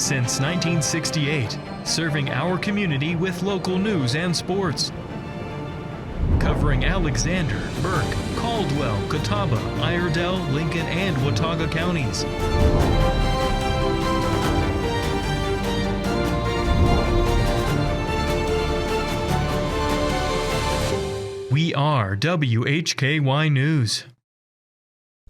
since 1968, serving our community with local news and sports. Covering Alexander, Burke, Caldwell, Catawba, Iredell, Lincoln, and Watauga counties. We are WHKY News.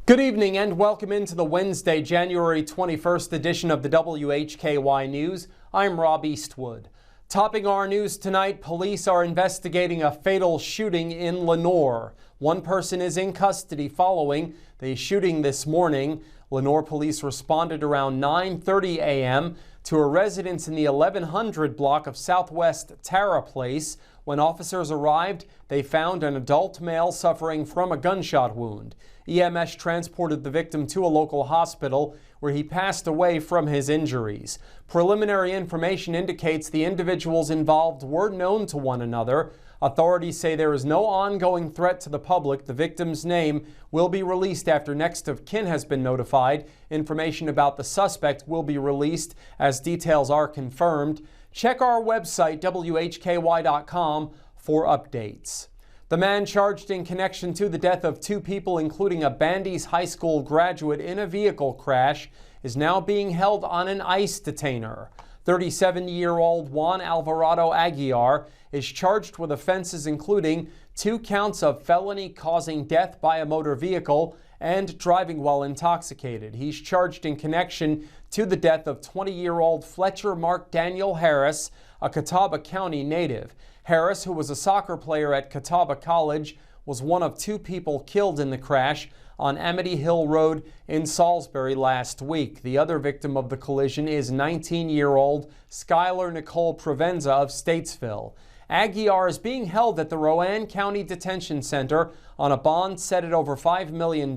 Good evening and welcome into the Wednesday, January 21st edition of the WHKY News. I'm Rob Eastwood. Topping our news tonight, police are investigating a fatal shooting in Lenoir. One person is in custody following the shooting this morning. Lenoir police responded around 9:30 a.m. to a residence in the 1100 block of Southwest Tara Place. When officers arrived, they found an adult male suffering from a gunshot wound. EMS transported the victim to a local hospital where he passed away from his injuries. Preliminary information indicates the individuals involved were known to one another. Authorities say there is no ongoing threat to the public. The victim's name will be released after next of kin has been notified. Information about the suspect will be released as details are confirmed. Check our website, WHKY.com, for updates. The man charged in connection to the death of two people, including a Bandy's High School graduate in a vehicle crash, is now being held on an ICE detainer. 37-year-old Juan Aguilar is charged with offenses including 2 counts of felony causing death by a motor vehicle and driving while intoxicated. He's charged in connection to the death of 20-year-old Fletcher Mark Daniel Harris, a Catawba County native. Harris, who was a soccer player at Catawba College, was one of 2 people killed in the crash on Amity Hill Road in Salisbury last week. The other victim of the collision is 19-year-old Skylar Nicole Provenza of Statesville. Aguilar is being held at the Rowan County Detention Center on a bond set at over $5 million.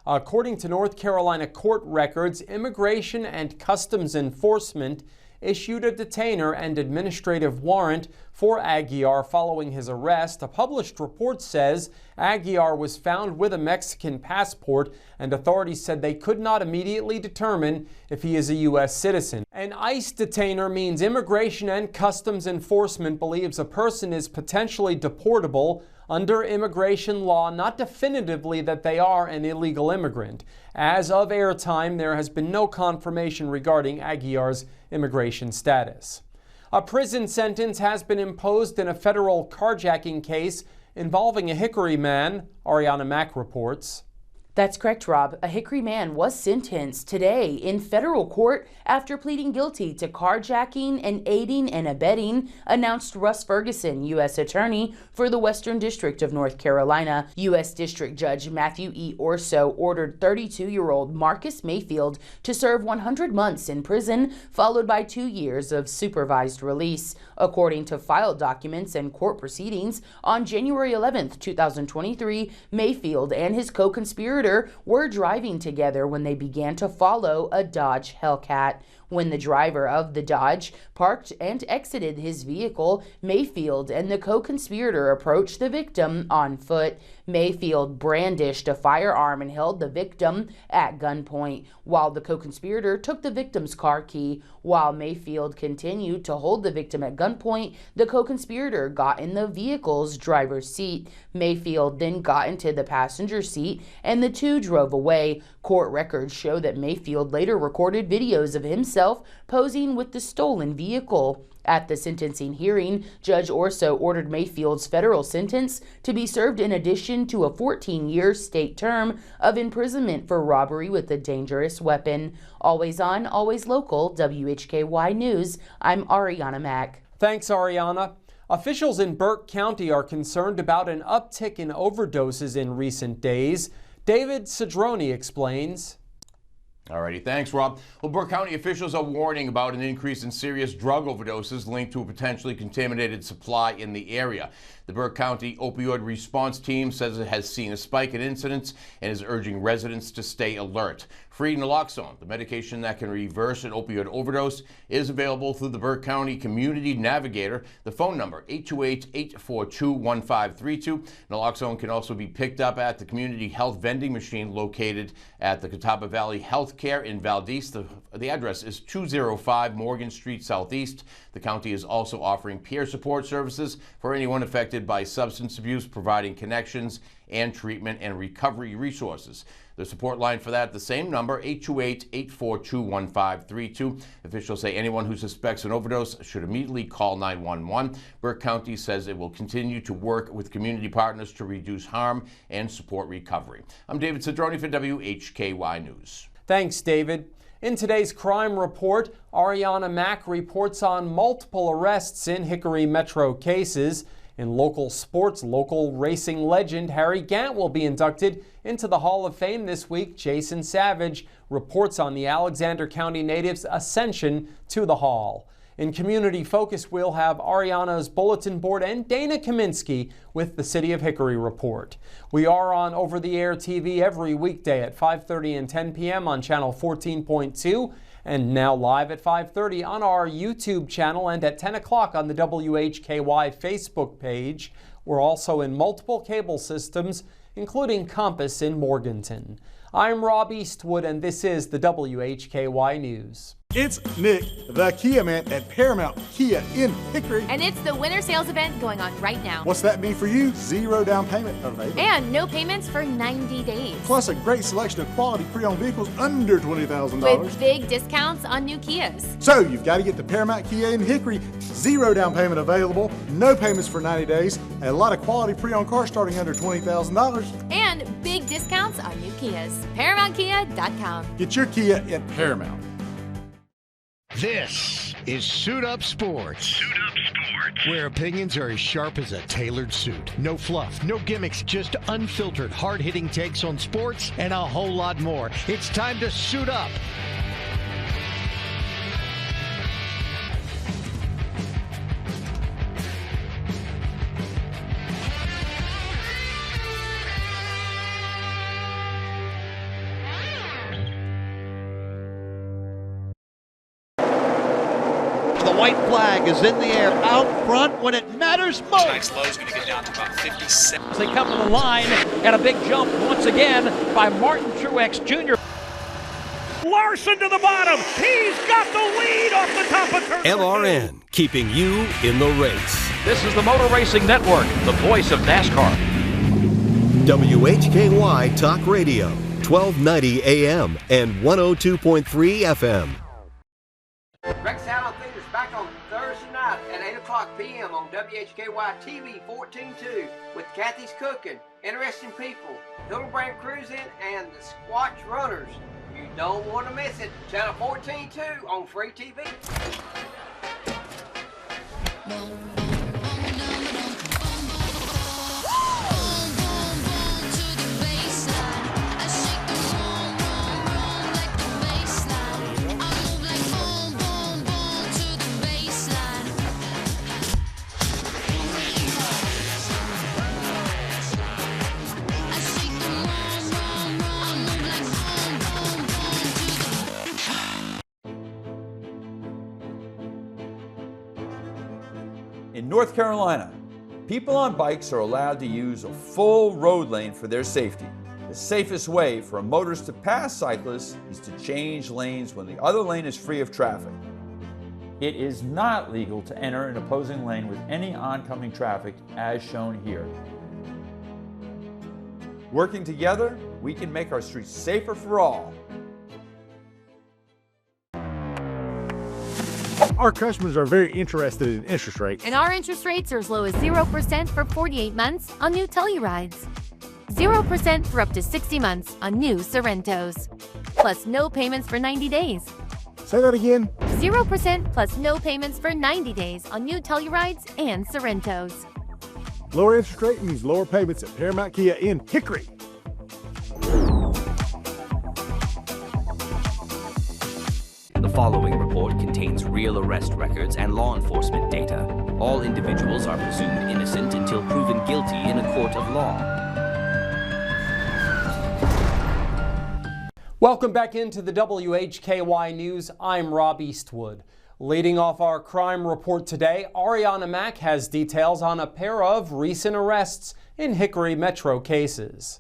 According to North Carolina court records, Immigration and Customs Enforcement issued a detainer and administrative warrant for Aguilar following his arrest. A published report says Aguilar was found with a Mexican passport, and authorities said they could not immediately determine if he is a U.S. citizen. An ICE detainer means Immigration and Customs Enforcement believes a person is potentially deportable under immigration law, not definitively that they are an illegal immigrant. As of airtime, there has been no confirmation regarding Aguilar's immigration status. A prison sentence has been imposed in a federal carjacking case involving a Hickory man, Arianna Mack reports. That's correct, Rob. A Hickory man was sentenced today in federal court after pleading guilty to carjacking and aiding and abetting, announced Russ Ferguson, U.S. Attorney for the Western District of North Carolina. U.S. District Judge Matthew E. Orso ordered 32-year-old Marcus Mayfield to serve 100 months in prison, followed by 2 years of supervised release. According to filed documents and court proceedings, on January 11, 2023, Mayfield and his co-conspirator were driving together when they began to follow a Dodge Hellcat. When the driver of the Dodge parked and exited his vehicle, Mayfield and the co-conspirator approached the victim on foot. Mayfield brandished a firearm and held the victim at gunpoint, while the co-conspirator took the victim's car key. While Mayfield continued to hold the victim at gunpoint, the co-conspirator got in the vehicle's driver's seat. Mayfield then got into the passenger seat and the two drove away. Court records show that Mayfield later recorded videos of himself posing with the stolen vehicle. At the sentencing hearing, Judge Orso ordered Mayfield's federal sentence to be served in addition to a 14-year state term of imprisonment for robbery with a dangerous weapon. Always on, always local, WHKY News, I'm Arianna Mack. Thanks, Arianna. Officials in Burke County are concerned about an uptick in overdoses in recent days. David Cedrone explains. Alrighty, thanks, Rob. Well, Burke County officials are warning about an increase in serious drug overdoses linked to a potentially contaminated supply in the area. The Burke County Opioid Response Team says it has seen a spike in incidents and is urging residents to stay alert. Free naloxone, the medication that can reverse an opioid overdose, is available through the Burke County Community Navigator. The phone number, 828-842-1532. Naloxone can also be picked up at the community health vending machine located at the Catawba Valley Health Healthcare in Valdez. The address is 205 Morgan Street Southeast. The county is also offering peer support services for anyone affected by substance abuse, providing connections and treatment and recovery resources. The support line for that, the same number, 828-842-1532. Officials say anyone who suspects an overdose should immediately call 911. Burke County says it will continue to work with community partners to reduce harm and support recovery. I'm David Cedrone for WHKY News. Thanks, David. In today's crime report, Arianna Mack reports on multiple arrests in Hickory Metro cases. In local sports, local racing legend Harry Gant will be inducted into the Hall of Fame this week. Jason Savage reports on the Alexander County native's ascension to the Hall. In Community Focus, we'll have Arianna's bulletin board and Dana Kaminske with the City of Hickory report. We are on over-the-air TV every weekday at 5:30 and 10 p.m. on channel 14.2 and now live at 5:30 on our YouTube channel and at 10 o'clock on the WHKY Facebook page. We're also in multiple cable systems, including Compass in Morganton. I'm Rob Eastwood, and this is the WHKY News. It's Nick, the Kia man at Paramount Kia in Hickory. And it's the winter sales event going on right now. What's that mean for you? 0 down payment available. And no payments for 90 days. Plus a great selection of quality pre-owned vehicles under $20,000. With big discounts on new Kias. So you've got to get to Paramount Kia in Hickory. 0 down payment available, no payments for 90 days, and a lot of quality pre-owned cars starting under $20,000. And big discounts on new Kias. ParamountKia.com. Get your Kia at Paramount. This is Suit Up Sports. Suit Up Sports. Where opinions are as sharp as a tailored suit. No fluff, no gimmicks, just unfiltered, hard-hitting takes on sports and a whole lot more. It's time to suit up. White flag is in the air, out front when it matters most. Tonight's low is going to get down to about 57. They come to the line, and a big jump once again by Martin Truex Jr. Larson to the bottom. He's got the lead off the top of turn. LRN, keeping you in the race. This is the Motor Racing Network, the voice of NASCAR. WHKY Talk Radio, 1290 AM and 102.3 FM. Back on Thursday night at 8 o'clock p.m. on WHKY TV 14.2 with Kathy's Cooking, interesting people, Hildebrand Cruising, and the Squatch Runners. You don't want to miss it. Channel 14.2 on free TV. In North Carolina, people on bikes are allowed to use a full road lane for their safety. The safest way for a motorist to pass cyclists is to change lanes when the other lane is free of traffic. It is not legal to enter an opposing lane with any oncoming traffic as shown here. Working together, we can make our streets safer for all. Our customers are very interested in interest rates. And our interest rates are as low as 0% for 48 months on new Tellurides. 0% for up to 60 months on new Sorrentos. Plus no payments for 90 days. Say that again. 0% plus no payments for 90 days on new Tellurides and Sorrentos. Lower interest rate means lower payments at Paramount Kia in Hickory. The following report contains real arrest records and law enforcement data. All individuals are presumed innocent until proven guilty in a court of law. Welcome back into the WHKY News. I'm Rob Eastwood. Leading off our crime report today, Arianna Mack has details on a pair of recent arrests in Hickory Metro cases.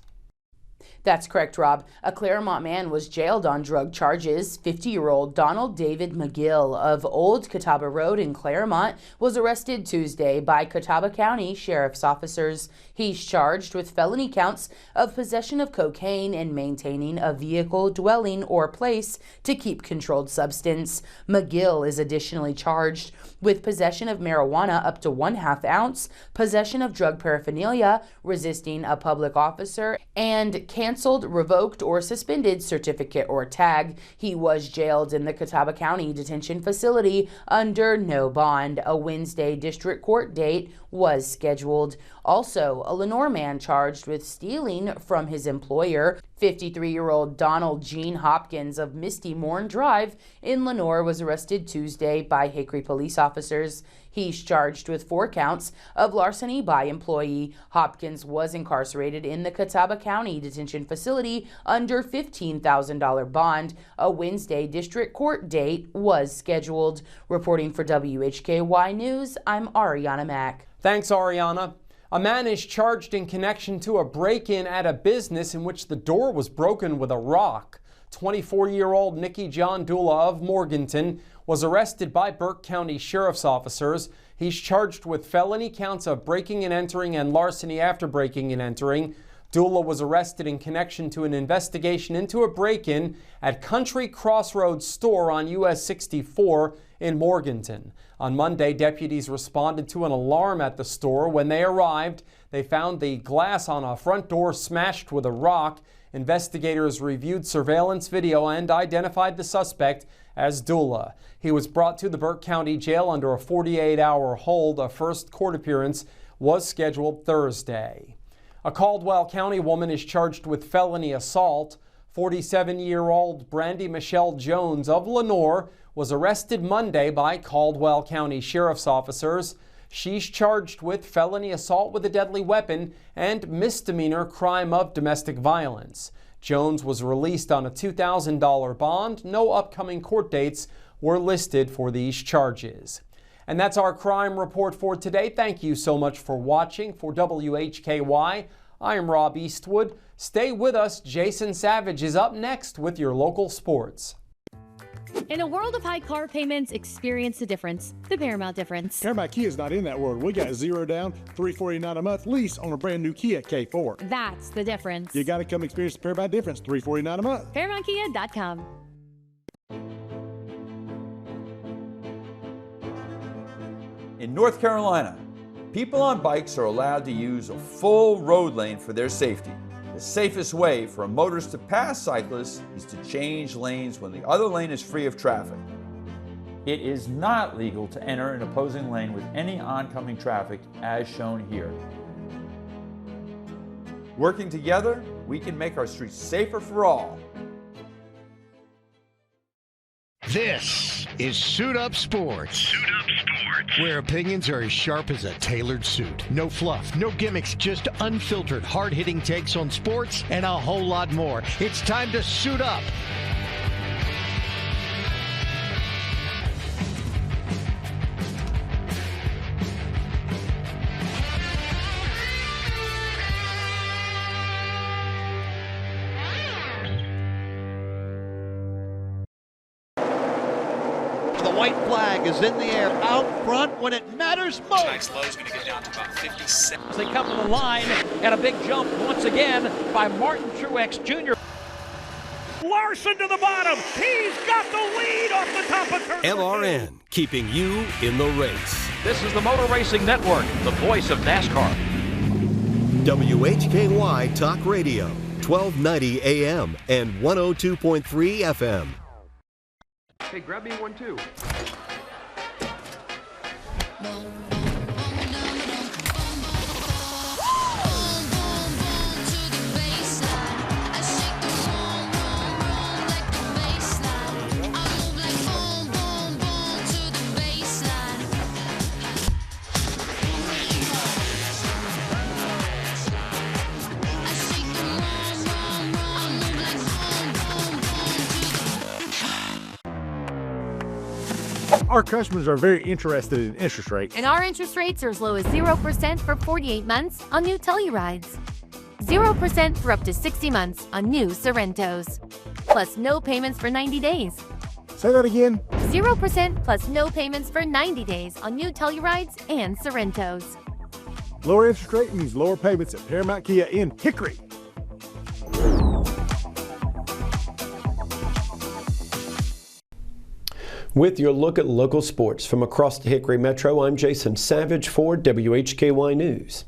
That's correct, Rob. A Claremont man was jailed on drug charges. 50-year-old Donald David McGill of Old Catawba Road in Claremont was arrested Tuesday by Catawba County Sheriff's officers. He's charged with felony counts of possession of cocaine and maintaining a vehicle, dwelling, or place to keep controlled substance. McGill is additionally charged with possession of marijuana up to 1/2 ounce, possession of drug paraphernalia, resisting a public officer, and canceled, revoked, or suspended certificate or tag. He was jailed in the Catawba County Detention Facility under no bond. A Wednesday district court date was scheduled. Also, a Lenoir man charged with stealing from his employer. 53-year-old Donald Gene Hopkins of Misty Morn Drive in Lenoir was arrested Tuesday by Hickory police officers. He's charged with 4 counts of larceny by employee. Hopkins was incarcerated in the Catawba County Detention Facility under $15,000 bond. A Wednesday district court date was scheduled. Reporting for WHKY News, I'm Arianna Mack. Thanks, Arianna. A man is charged in connection to a break-in at a business in which the door was broken with a rock. 24-year-old Nicky John Dula of Morganton was arrested by Burke County Sheriff's officers. He's charged with felony counts of breaking and entering and larceny after breaking and entering. Dula was arrested in connection to an investigation into a break-in at Country Crossroads store on US 64 in Morganton. On Monday, deputies responded to an alarm at the store. When they arrived, they found the glass on a front door smashed with a rock. Investigators reviewed surveillance video and identified the suspect as Dula. He was brought to the Burke County Jail under a 48-hour hold. A first court appearance was scheduled Thursday. A Caldwell County woman is charged with felony assault. 47-year-old Brandy Michelle Jones of Lenoir was arrested Monday by Caldwell County Sheriff's officers. She's charged with felony assault with a deadly weapon and misdemeanor crime of domestic violence. Jones was released on a $2,000 bond. No upcoming court dates were listed for these charges. And that's our crime report for today. Thank you so much for watching. For WHKY, I am Rob Eastwood. Stay with us. Jason Savage is up next with your local sports. In a world of high car payments, experience the difference, the Paramount difference. Paramount Kia is not in that world. We got 0 down, $349 a month lease on a brand new Kia K4. That's the difference. You got to come experience the Paramount difference, $349 a month. ParamountKia.com. In North Carolina, people on bikes are allowed to use a full road lane for their safety. The safest way for a motorist to pass cyclists is to change lanes when the other lane is free of traffic. It is not legal to enter an opposing lane with any oncoming traffic as shown here. Working together, we can make our streets safer for all. This is Suit Up Sports. Suit Up Sports. Where opinions are as sharp as a tailored suit. No fluff, no gimmicks, just unfiltered, hard-hitting takes on sports and a whole lot more. It's time to suit up. White flag is in the air out front when it matters most. Tonight's low is going to get down to about 57. They come to the line, and a big jump once again by Martin Truex Jr. Larson to the bottom. He's got the lead off the top of turn. LRN, keeping you in the race. This is the Motor Racing Network, the voice of NASCAR. WHKY Talk Radio, 1290 AM and 102.3 FM. Hey, grab me one too. Our customers are very interested in interest rates. And our interest rates are as low as 0% for 48 months on new Tellurides. 0% for up to 60 months on new Sorrentos. Plus no payments for 90 days. Say that again. 0% plus no payments for 90 days on new Tellurides and Sorrentos. Lower interest rate means lower payments at Paramount Kia in Hickory. With your look at local sports from across the Hickory Metro, I'm Jason Savage for WHKY News.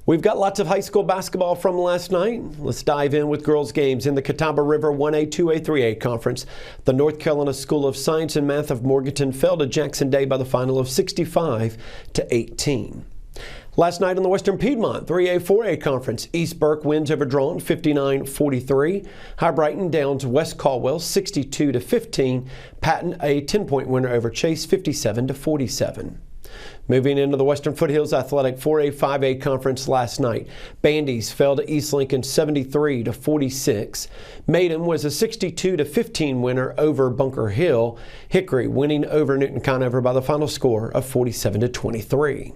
We've got lots of high school basketball from last night. Let's dive in with girls' games in the Catawba River 1A, 2A, 3A conference. The North Carolina School of Science and Math of Morganton fell to Jackson Day by the final of 65-18. Last night in the Western Piedmont 3A, 4A conference, East Burke wins over Drawn 59-43. High Brighton downs West Caldwell 62-15. Patton a 10-point winner over Chase 57-47. Moving into the Western Foothills Athletic 4A, 5A conference last night. Bandies fell to East Lincoln 73-46. Maiden was a 62-15 winner over Bunker Hill. Hickory winning over Newton Conover by the final score of 47-23.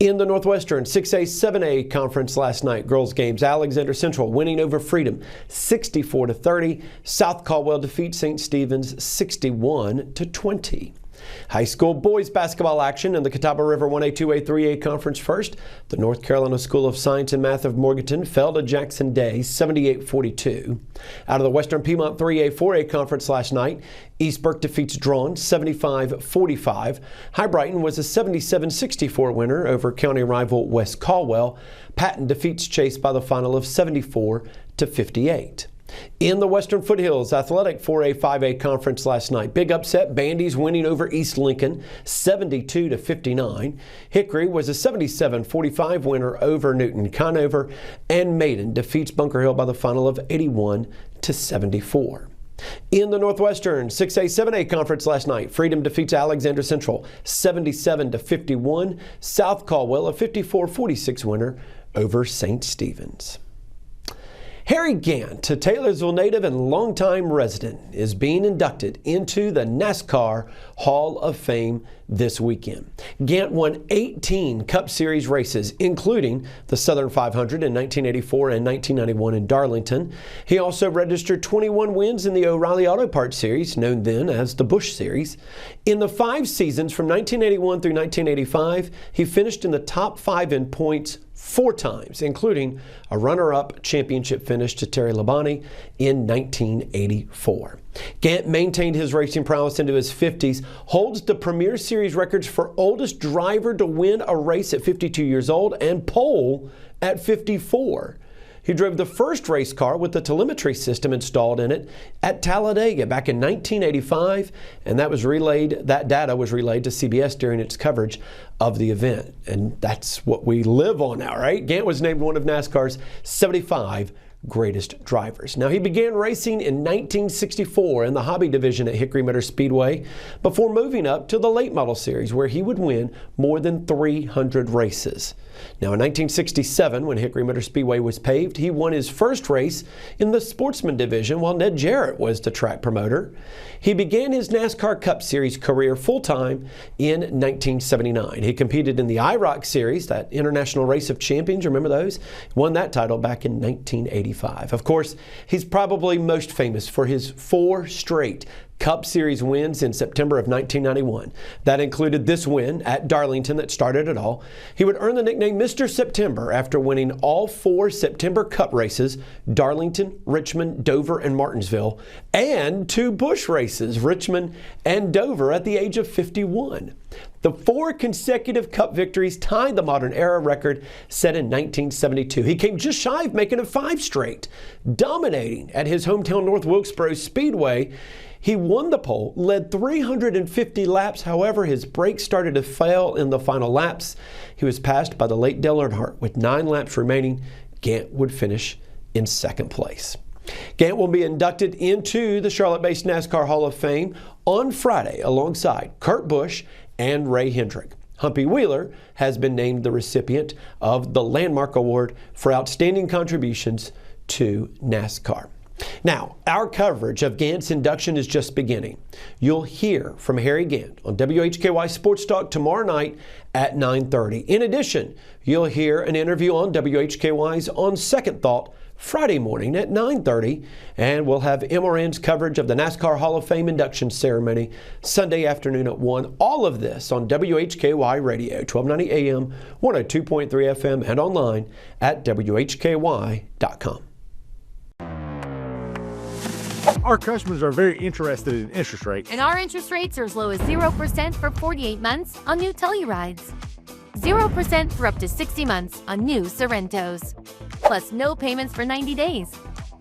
In the Northwestern 6A, 7A conference last night, girls games, Alexander Central winning over Freedom 64-30. South Caldwell defeats St. Stephen's 61-20. High school boys basketball action in the Catawba River 1A, 2A, 3A conference first. The North Carolina School of Science and Math of Morganton fell to Jackson Day 78-42. Out of the Western Piedmont 3A, 4A conference last night, East Burke defeats Drawn 75-45. High Brighton was a 77-64 winner over county rival West Caldwell. Patton defeats Chase by the final of 74-58. In the Western Foothills Athletic 4A, 5A conference last night, big upset, Bandies winning over East Lincoln 72-59. Hickory was a 77-45 winner over Newton Conover, and Maiden defeats Bunker Hill by the final of 81-74. In the Northwestern 6A, 7A conference last night, Freedom defeats Alexander Central 77-51. South Caldwell a 54-46 winner over St. Stephen's. Harry Gant, a Taylorsville native and longtime resident, is being inducted into the NASCAR Hall of Fame this weekend. Gant won 18 Cup Series races, including the Southern 500 in 1984 and 1991 in Darlington. He also registered 21 wins in the O'Reilly Auto Parts Series, known then as the Busch Series. In the 5 seasons from 1981 through 1985, he finished in the top 5 in points 4 times, including a runner-up championship finish to Terry Labonte in 1984. Gant maintained his racing prowess into his 50s, holds the Premier Series records for oldest driver to win a race at 52 years old and pole at 54. He drove the first race car with the telemetry system installed in it at Talladega back in 1985, and that data was relayed to CBS during its coverage of the event. And that's what we live on now, right? Gant was named one of NASCAR's 75 greatest drivers. Now, he began racing in 1964 in the hobby division at Hickory Motor Speedway before moving up to the late model series, where he would win more than 300 races. Now, in 1967, when Hickory Motor Speedway was paved, he won his first race in the sportsman division while Ned Jarrett was the track promoter. He began his NASCAR Cup Series career full-time in 1979. He competed in the IROC Series, that International Race of Champions, remember those? Won that title back in 1985. Of course, he's probably most famous for his 4 straight Cup Series wins in September of 1991. That included this win at Darlington that started it all. He would earn the nickname Mr. September after winning all 4 September Cup races, Darlington, Richmond, Dover, and Martinsville, and 2 Busch races, Richmond and Dover, at the age of 51. The 4 consecutive Cup victories tied the modern era record set in 1972. He came just shy of making it 5 straight, dominating at his hometown North Wilkesboro Speedway. He won the pole, led 350 laps. However, his brakes started to fail in the final laps. He was passed by the late Dale Earnhardt. With 9 laps remaining, Gant would finish in 2nd place. Gant will be inducted into the Charlotte-based NASCAR Hall of Fame on Friday alongside Kurt Busch and Ray Hendrick. Humpy Wheeler has been named the recipient of the Landmark Award for outstanding contributions to NASCAR. Now, our coverage of Gant's induction is just beginning. You'll hear from Harry Gant on WHKY Sports Talk tomorrow night at 9:30. In addition, you'll hear an interview on WHKY's On Second Thought Friday morning at 9:30, and we'll have MRN's coverage of the NASCAR Hall of Fame induction ceremony Sunday afternoon at 1. All of this on WHKY Radio, 1290 AM, 102.3 FM, and online at WHKY.com. Our customers are very interested in interest rates. And our interest rates are as low as 0% for 48 months on new Tellurides. 0% for up to 60 months on new Sorrentos. Plus no payments for 90 days.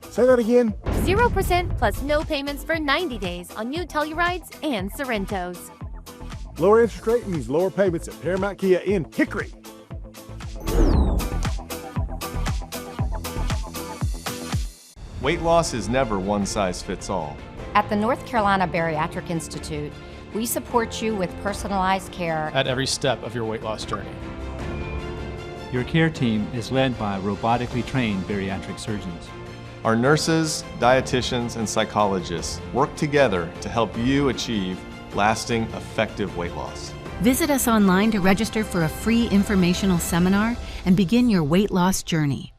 Say that again. 0% plus no payments for 90 days on new Tellurides and Sorrentos. Lower interest rate means lower payments at Paramount Kia in Hickory. Weight loss is never one size fits all. At the North Carolina Bariatric Institute, we support you with personalized care at every step of your weight loss journey. Your care team is led by robotically trained bariatric surgeons. Our nurses, dietitians, and psychologists work together to help you achieve lasting, effective weight loss. Visit us online to register for a free informational seminar and begin your weight loss journey.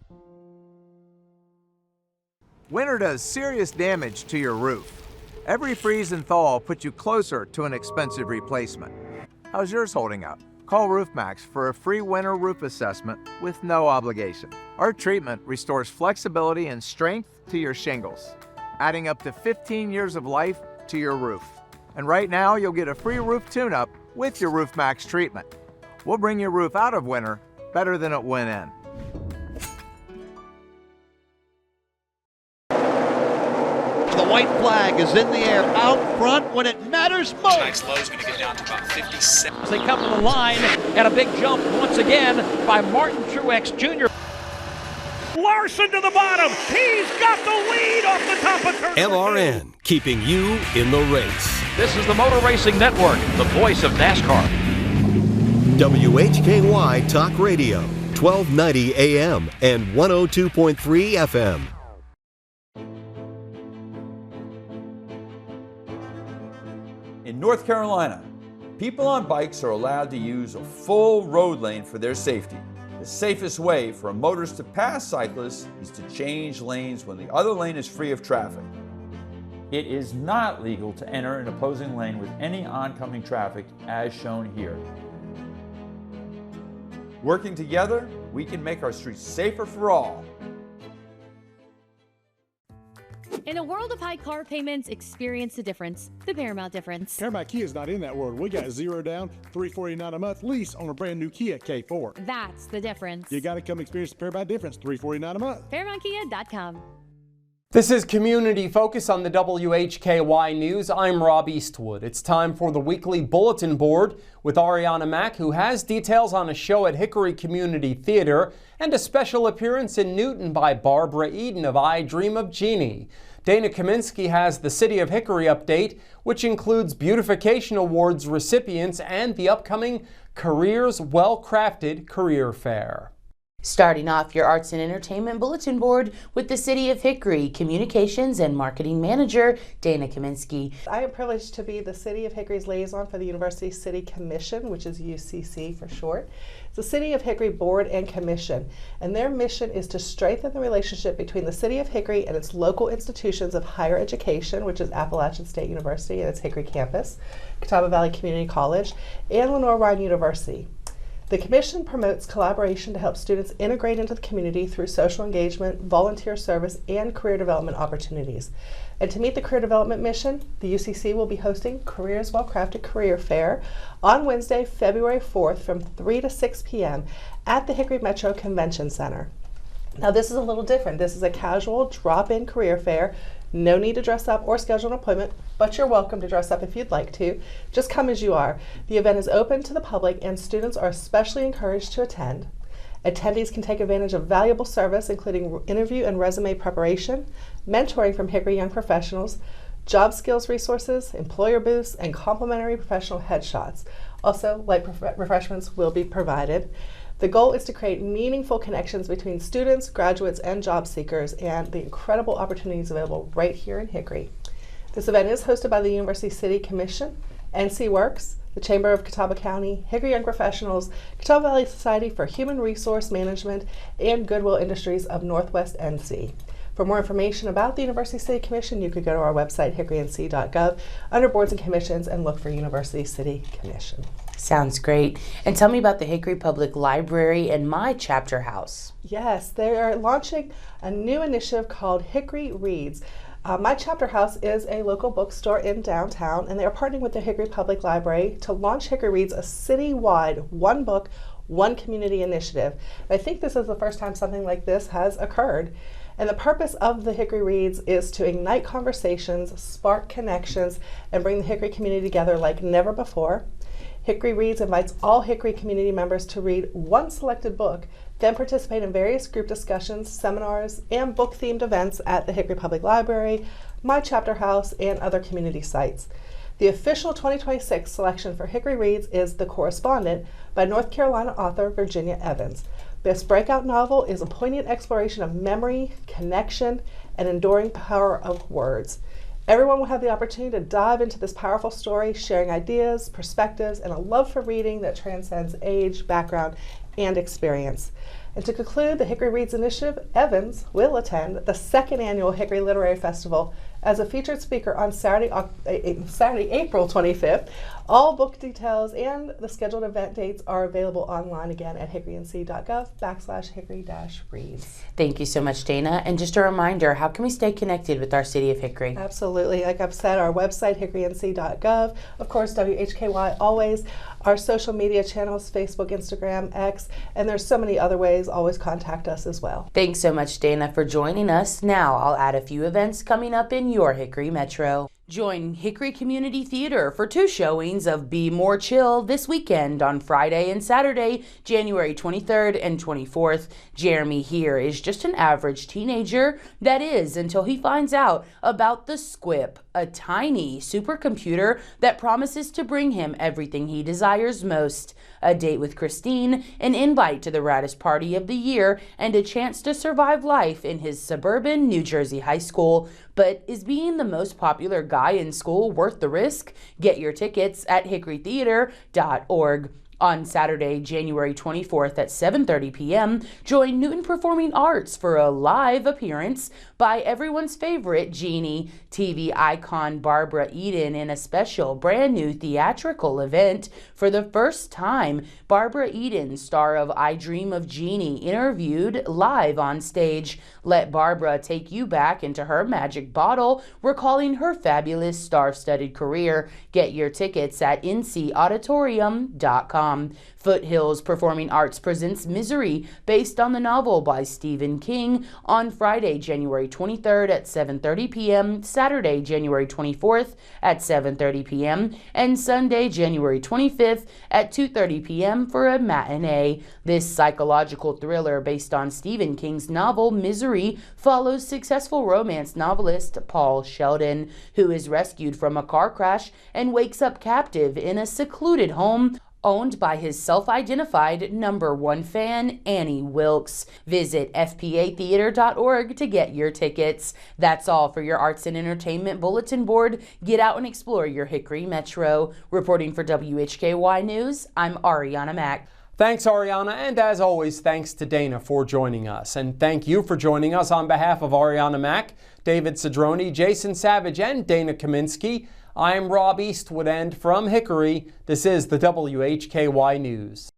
Winter does serious damage to your roof. Every freeze and thaw puts you closer to an expensive replacement. How's yours holding up? Call RoofMax for a free winter roof assessment with no obligation. Our treatment restores flexibility and strength to your shingles, adding up to 15 years of life to your roof. And right now, you'll get a free roof tune-up with your RoofMax treatment. We'll bring your roof out of winter better than it went in. The white flag is in the air out front when it matters most. Tonight's low is going to get down to about 57. As they come to the line, and a big jump once again by Martin Truex Jr. Larson to the bottom. He's got the lead off the top of turn. MRN, keeping you in the race. This is the Motor Racing Network, the voice of NASCAR. WHKY Talk Radio, 1290 AM and 102.3 FM. In North Carolina, people on bikes are allowed to use a full road lane for their safety. The safest way for a motorist to pass cyclists is to change lanes when the other lane is free of traffic. It is not legal to enter an opposing lane with any oncoming traffic as shown here. Working together, we can make our streets safer for all. In a world of high car payments, experience the difference. The Paramount difference. Paramount Kia is not in that world. We got 0 down, $349 a month lease on a brand new Kia K4. That's the difference. You got to come experience the Paramount difference. $349 a month. ParamountKia.com. This is Community Focus on the WHKY News. I'm Rob Eastwood. It's time for the weekly bulletin board with Arianna Mack, who has details on a show at Hickory Community Theater and a special appearance in Newton by Barbara Eden of I Dream of Jeannie. Dana Kaminske has the City of Hickory update, which includes Beautification Awards Recipients and the upcoming Careers Well-Crafted Career Fair. Starting off your arts and entertainment bulletin board with the City of Hickory Communications and Marketing Manager Dana Kaminske. I am privileged to be the City of Hickory's liaison for the University City Commission, which is UCC for short. It's the City of Hickory Board and Commission, and their mission is to strengthen the relationship between the City of Hickory and its local institutions of higher education, which is Appalachian State University and its Hickory campus, Catawba Valley Community College, and Lenoir University. The Commission promotes collaboration to help students integrate into the community through social engagement, volunteer service, and career development opportunities. And to meet the career development mission, the UCC will be hosting Careers Well-Crafted Career Fair on Wednesday, February 4th from 3 to 6 p.m. at the Hickory Metro Convention Center. Now this is a little different. This is a casual drop-in career fair. No need to dress up or schedule an appointment, but you're welcome to dress up if you'd like to. Just come as you are. The event is open to the public and students are especially encouraged to attend. Attendees can take advantage of valuable service, including interview and resume preparation, mentoring from Hickory Young Professionals, job skills resources, employer booths, and complimentary professional headshots. Also, light refreshments will be provided. The goal is to create meaningful connections between students, graduates, and job seekers, and the incredible opportunities available right here in Hickory. This event is hosted by the University City Commission, NC Works, the Chamber of Catawba County, Hickory Young Professionals, Catawba Valley Society for Human Resource Management, and Goodwill Industries of Northwest NC. For more information about the University City Commission, you could go to our website, hickorync.gov, under Boards and Commissions, and look for University City Commission. Sounds great. And tell me about the Hickory Public Library and My Chapter House. Yes, they are launching a new initiative called Hickory Reads. My Chapter House is a local bookstore in downtown, and they are partnering with the Hickory Public Library to launch Hickory Reads, a citywide one book, one community initiative. And I think this is the first time something like this has occurred. And the purpose of the Hickory Reads is to ignite conversations, spark connections, and bring the Hickory community together like never before. Hickory Reads invites all Hickory community members to read one selected book, then participate in various group discussions, seminars, and book-themed events at the Hickory Public Library, My Chapter House, and other community sites. The official 2026 selection for Hickory Reads is The Correspondent by North Carolina author Virginia Evans. This breakout novel is a poignant exploration of memory, connection, and enduring power of words. Everyone will have the opportunity to dive into this powerful story, sharing ideas, perspectives, and a love for reading that transcends age, background, and experience. And to conclude the Hickory Reads Initiative, Evans will attend the second annual Hickory Literary Festival as a featured speaker on Saturday, April 25th. All book details and the scheduled event dates are available online again at hickorync.gov/hickory-reads. Thank you so much, Dana. And just a reminder, how can we stay connected with our City of Hickory? Absolutely. Like I've said, our website, hickorync.gov. Of course, WHKY always. Our social media channels, Facebook, Instagram, X, and there's so many other ways. Always contact us as well. Thanks so much, Dana, for joining us. Now I'll add a few events coming up in your Hickory Metro. Join Hickory Community Theater for 2 showings of Be More Chill this weekend on Friday and Saturday, January 23rd and 24th. Jeremy here is just an average teenager, that is, until he finds out about the Squip, a tiny supercomputer that promises to bring him everything he desires most. A date with Christine, an invite to the raddest party of the year, and a chance to survive life in his suburban New Jersey high school. But is being the most popular guy in school worth the risk? Get your tickets at hickorytheater.org. On Saturday, January 24th at 7:30 p.m., join Newton Performing Arts for a live appearance by everyone's favorite Jeannie, TV icon Barbara Eden, in a special brand new theatrical event. For the first time, Barbara Eden, star of I Dream of Jeannie, interviewed live on stage. Let Barbara take you back into her magic bottle, recalling her fabulous star-studded career. Get your tickets at ncauditorium.com. Foothills Performing Arts presents Misery, based on the novel by Stephen King, on Friday, January 23rd at 7:30 p.m., Saturday, January 24th at 7:30 p.m., and Sunday, January 25th at 2:30 p.m. for a matinee. This psychological thriller based on Stephen King's novel Misery follows successful romance novelist Paul Sheldon, who is rescued from a car crash and wakes up captive in a secluded home owned by his self-identified #1 fan, Annie Wilkes. Visit fpatheater.org to get your tickets. That's all for your Arts and Entertainment Bulletin Board. Get out and explore your Hickory Metro. Reporting for WHKY News, I'm Arianna Mack. Thanks, Arianna, and as always, thanks to Dana for joining us. And thank you for joining us on behalf of Arianna Mack, David Cedrone, Jason Savage, and Dana Kaminske. I'm Rob Eastwood, and from Hickory, this is the WHKY News.